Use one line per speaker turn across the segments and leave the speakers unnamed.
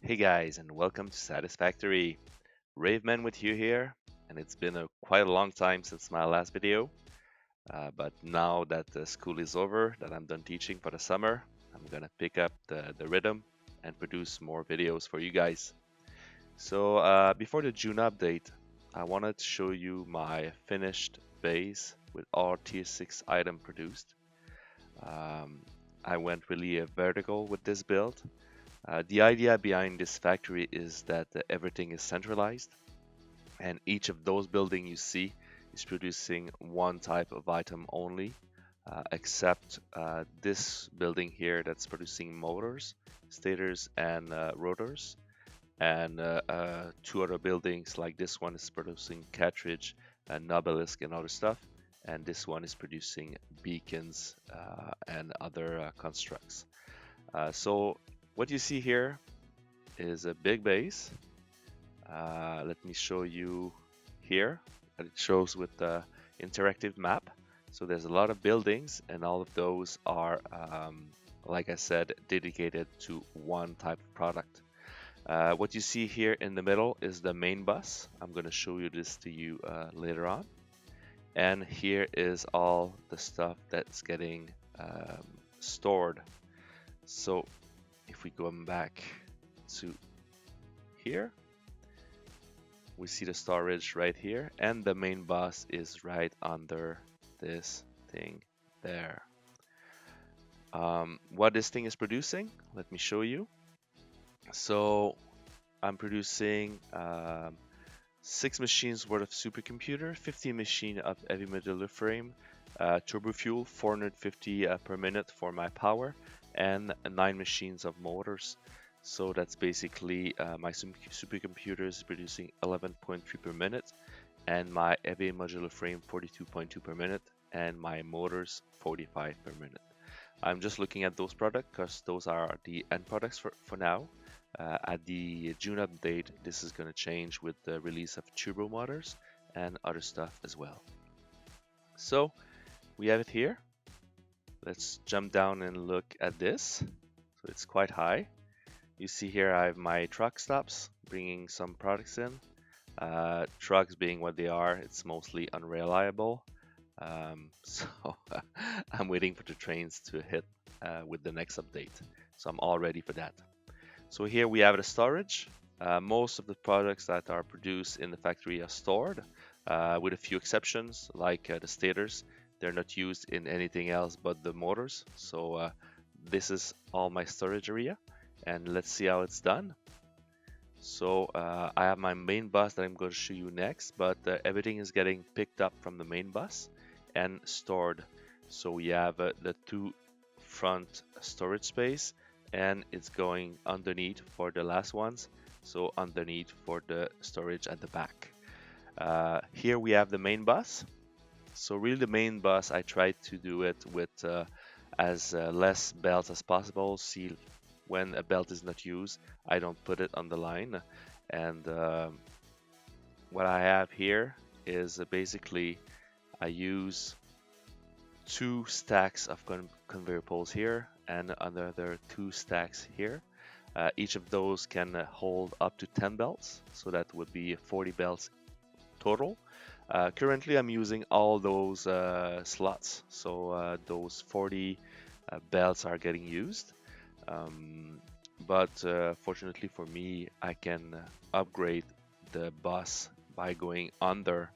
Hey guys, and welcome to Satisfactory. Raveman with you here, and it's been quite a long time since my last video. But now that the school is over, that I'm done teaching for the summer, I'm gonna pick up the rhythm and produce more videos for you guys. So before the June update, I wanted to show you my finished base with all tier 6 item produced. Um, I went really vertical with this build. The idea behind this factory is that everything is centralized, and each of those buildings you see is producing one type of item only, except this building here that's producing motors, stators, and rotors. And two other buildings like this one is producing cartridge and obelisk and other stuff. And this one is producing beacons and other constructs. So what you see here is a big base. Let me show you here. It shows with the interactive map. So there's a lot of buildings, and all of those are, like I said, dedicated to one type of product. What you see here in the middle is the main bus. I'm going to show you this to you later on. And here is all the stuff that's getting stored. So if we go back to here, we see the storage right here, and the main bus is right under this thing there. What this thing is producing, let me show you. So I'm producing 6 machines worth of supercomputer, 15 machine of heavy modular frame, turbo fuel 450 per minute for my power, and 9 machines of motors. So that's basically my supercomputer is producing 11.3 per minute, and my heavy modular frame 42.2 per minute, and my motors 45 per minute. I'm just looking at those products because those are the end products for now. At the June update, this is going to change with the release of turbo motors and other stuff as well. So we have it here. Let's jump down and look at this. So it's quite high. You see here I have my truck stops bringing some products in. Trucks being what they are, it's mostly unreliable. So I'm waiting for the trains to hit with the next update. So I'm all ready for that. So here we have the storage. Most of the products that are produced in the factory are stored, with a few exceptions, like the stators. They're not used in anything else but the motors. So this is all my storage area, and let's see how it's done. So I have my main bus that I'm going to show you next, but everything is getting picked up from the main bus and stored. So we have the two front storage space, and it's going underneath for the last ones, so underneath for the storage at the back. Here we have the main bus. So really the main bus, I tried to do it with as less belts as possible. See, when a belt is not used, I don't put it on the line. And what I have here is basically I use 2 stacks of conveyor poles here and another 2 stacks here. Each of those can hold up to 10 belts, so that would be 40 belts total. Currently I'm using all those slots, so those 40 belts are getting used. But fortunately for me, I can upgrade the bus by going under.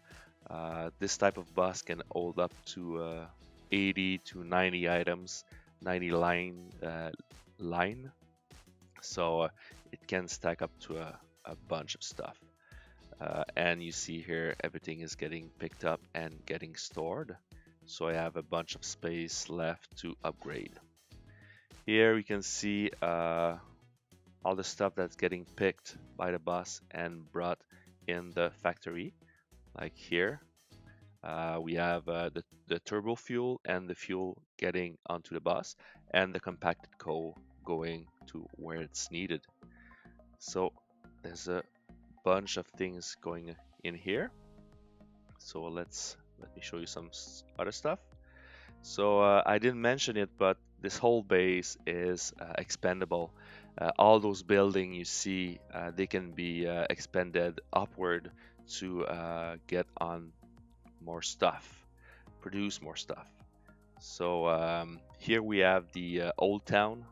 This type of bus can hold up to 80 to 90 items, 90 line. So it can stack up to a bunch of stuff. And you see here, everything is getting picked up and getting stored. So I have a bunch of space left to upgrade. Here we can see all the stuff that's getting picked by the bus and brought in the factory. Like here, we have the turbo fuel and the fuel getting onto the bus, and the compacted coal going to where it's needed. So there's a bunch of things going in here. So let me show you some other stuff. So I didn't mention it, but this whole base is expandable. All those buildings you see, they can be expanded upward to get on more stuff, produce more stuff. So here we have the old town.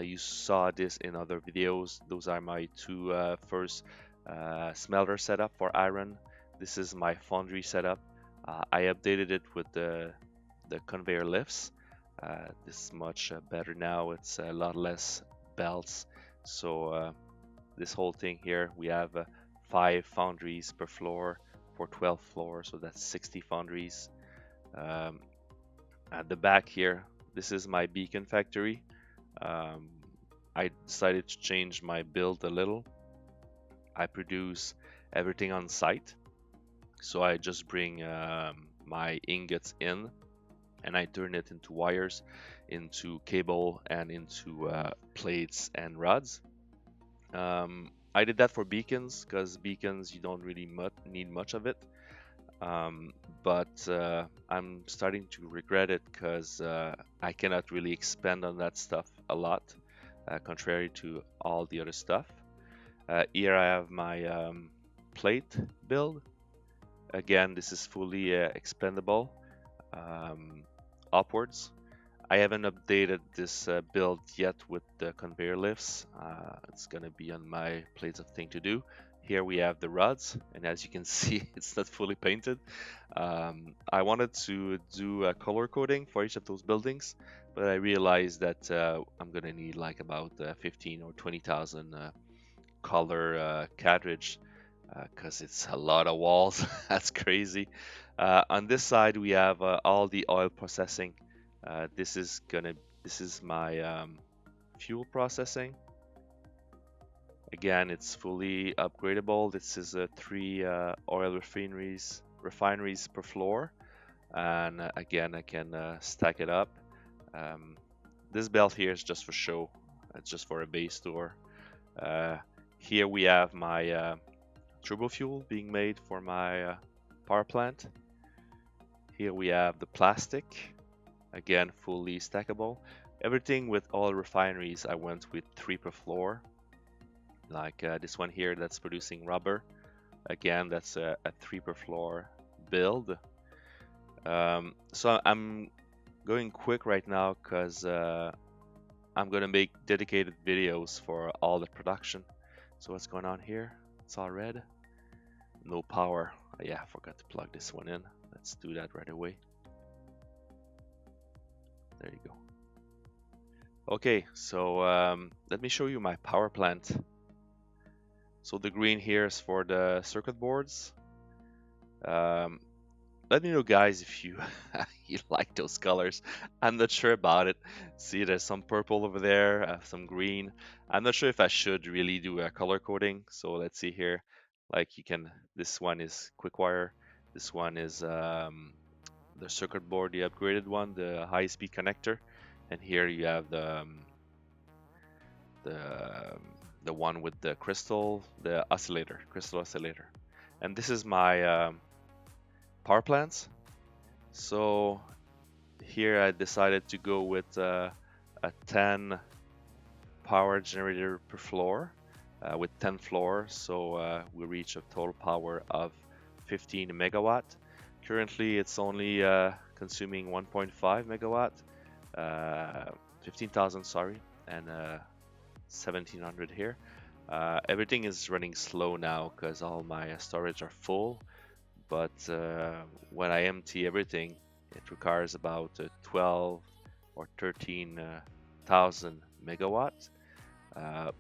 You saw this in other videos. Those are my two first smelter setup for iron. This is my foundry setup. I updated it with the conveyor lifts. This is much better now. It's a lot less belts. So this whole thing here, we have 5 foundries per floor for 12 floors, so that's 60 foundries. At the back here, this is my beacon factory. I decided to change my build a little. I produce everything on site, so I just bring my ingots in and I turn it into wires, into cable, and into plates and rods. I did that for beacons because beacons you don't really need much of it. But I'm starting to regret it because I cannot really expand on that stuff a lot, contrary to all the other stuff. Here I have my plate build. Again, this is fully expandable upwards. I haven't updated this build yet with the conveyor lifts. It's gonna be on my plates of thing to do. Here we have the rods, and as you can see, it's not fully painted. I wanted to do a color coding for each of those buildings, but I realized that I'm gonna need like about 15 or 20,000 color cartridge because it's a lot of walls. That's crazy. On this side, we have all the oil processing. This is my fuel processing. Again, it's fully upgradable. This is 3 oil refineries per floor, and again, I can stack it up. This belt here is just for show. It's just for a base tour. Here we have my turbo fuel being made for my power plant. Here we have the plastic, again fully stackable. Everything with all refineries I went with 3 per floor. Like this one here that's producing rubber. Again, that's a 3 per floor build. So I'm going quick right now because I'm gonna make dedicated videos for all the production. So what's going on here? It's all red. No power. Yeah, I forgot to plug this one in. Let's do that right away. There you go. Okay, so let me show you my power plant. So the green here is for the circuit boards. Let me know, guys, if you you like those colors. I'm not sure about it. See, there's some purple over there, some green. I'm not sure if I should really do a color coding. So let's see here. Like you can, this one is quick wire. This one is the circuit board, the upgraded one, the high-speed connector. And here you have the one with the crystal, the oscillator, crystal oscillator. And this is my power plants. So here I decided to go with a 10 power generator per floor with 10 floors, so we reach a total power of 15 megawatt. Currently it's only consuming 1.5 megawatt, 15,000 sorry, and 1700 here. Everything is running slow now because all my storage are full, but when I empty everything, it requires about 12 or 13,000 megawatts.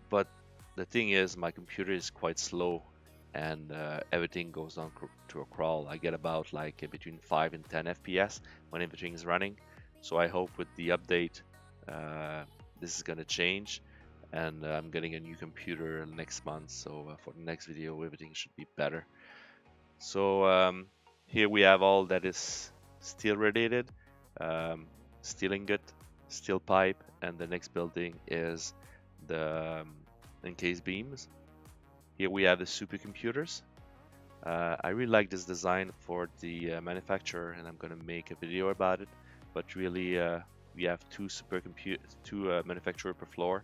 But the thing is, my computer is quite slow, and everything goes on to a crawl. I get about like between 5 and 10 FPS when everything is running. So I hope with the update, this is gonna change, and I'm getting a new computer next month. So for the next video, everything should be better. So here we have all that is steel related, steel ingot, steel pipe, and the next building is the encased beams. Here we have the supercomputers. I really like this design for the manufacturer, and I'm gonna make a video about it. But really, we have two manufacturer per floor,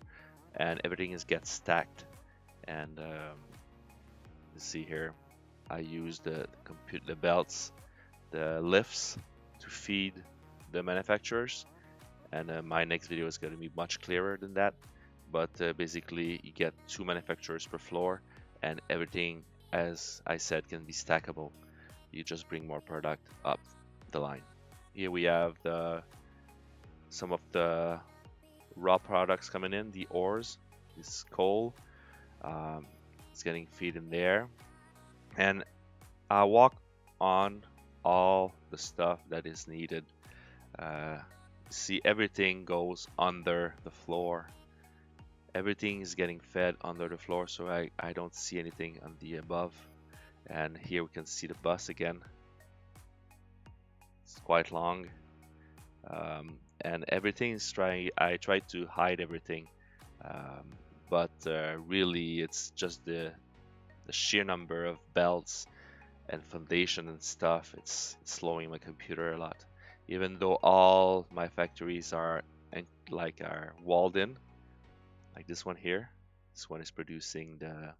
and everything is gets stacked. And let's see here, I use the belts, the lifts to feed the manufacturers, and my next video is going to be much clearer than that. But basically, you get two manufacturers per floor, and everything, as I said, can be stackable. You just bring more product up the line. Here we have some of the raw products coming in, the ores, this coal, um, it's getting feed in there, and I walk on all the stuff that is needed. Uh, see, everything goes under the floor. Everything is getting fed under the floor, so I don't see anything on the above. And here we can see the bus again. It's quite long. And everything is I try to hide everything, but really it's just the sheer number of belts and foundation and stuff. It's slowing my computer a lot, even though all my factories are are walled in, like this one here. This one is producing the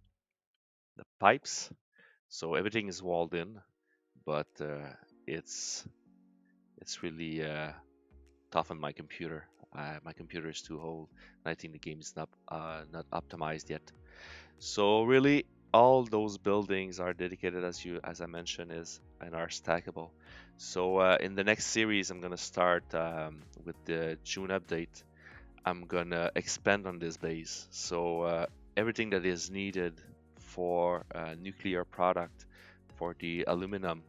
pipes, so everything is walled in, but it's really tough on my computer. My computer is too old, and I think the game is not optimized yet. So really, all those buildings are dedicated, as I mentioned, is and are stackable. So in the next series, I'm gonna start with the June update. I'm gonna expand on this base. So everything that is needed for nuclear product, for the aluminum,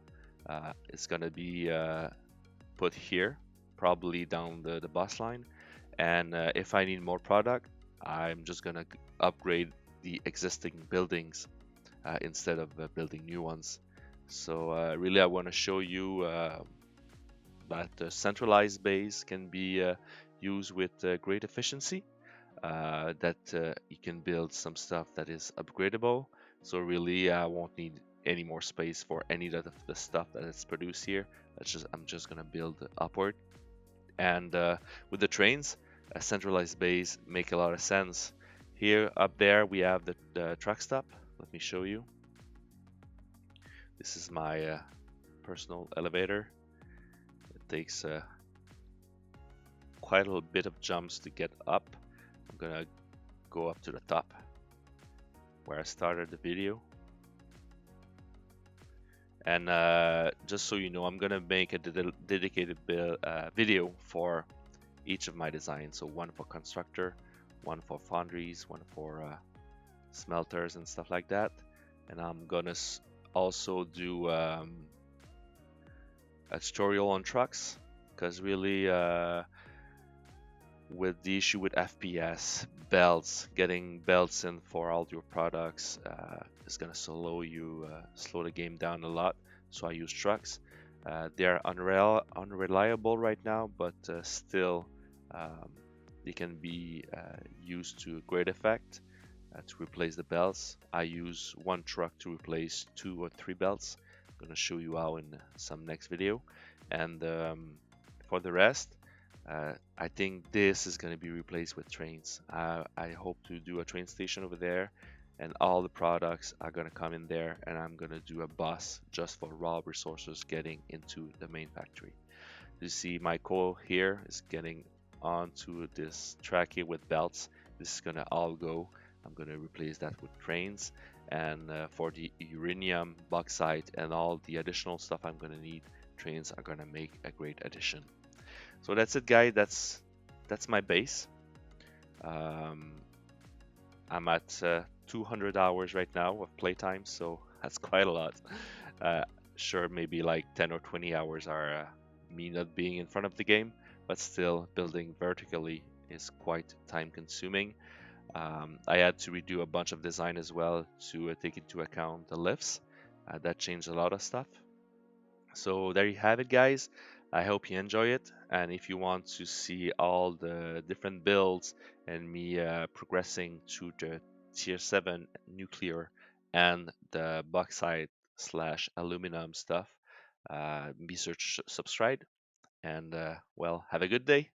is gonna be put here, probably down the bus line. And if I need more product, I'm just gonna upgrade the existing buildings instead of building new ones. So really, I want to show you that the centralized base can be used with great efficiency. That you can build some stuff that is upgradable. So really, I won't need any more space for any of the stuff that is produced here. I'm just gonna build upward. And with the trains, a centralized base make a lot of sense. Here up there we have the truck stop. Let me show you. This is my personal elevator. It takes quite a little bit of jumps to get up. I'm gonna go up to the top where I started the video. And just so you know, I'm gonna make a dedicated video for each of my designs. So one for constructor, one for foundries, one for smelters and stuff like that. And I'm gonna also do a tutorial on trucks, because really with the issue with FPS, belts, getting belts in for all your products is gonna slow the game down a lot. So I use trucks. They are unreliable right now, but still they can be used to great effect to replace the belts. I use one truck to replace 2 or 3 belts. I'm gonna show you how in some next video. And for the rest, I think this is going to be replaced with trains. I hope to do a train station over there, and all the products are going to come in there, and I'm going to do a bus just for raw resources getting into the main factory. You see my coal here is getting onto this track here with belts. This is going to all go. I'm going to replace that with trains, and for the uranium, bauxite, and all the additional stuff I'm going to need, trains are going to make a great addition. So that's it, guys. That's my base. I'm at 200 hours right now of playtime, so that's quite a lot. Sure, maybe like 10 or 20 hours are me not being in front of the game, but still building vertically is quite time consuming. I had to redo a bunch of design as well to take into account the lifts. That changed a lot of stuff. So there you have it, guys. I hope you enjoy it, and if you want to see all the different builds and me progressing to the tier 7 nuclear and the bauxite slash aluminum stuff, be sure to subscribe, and well, have a good day.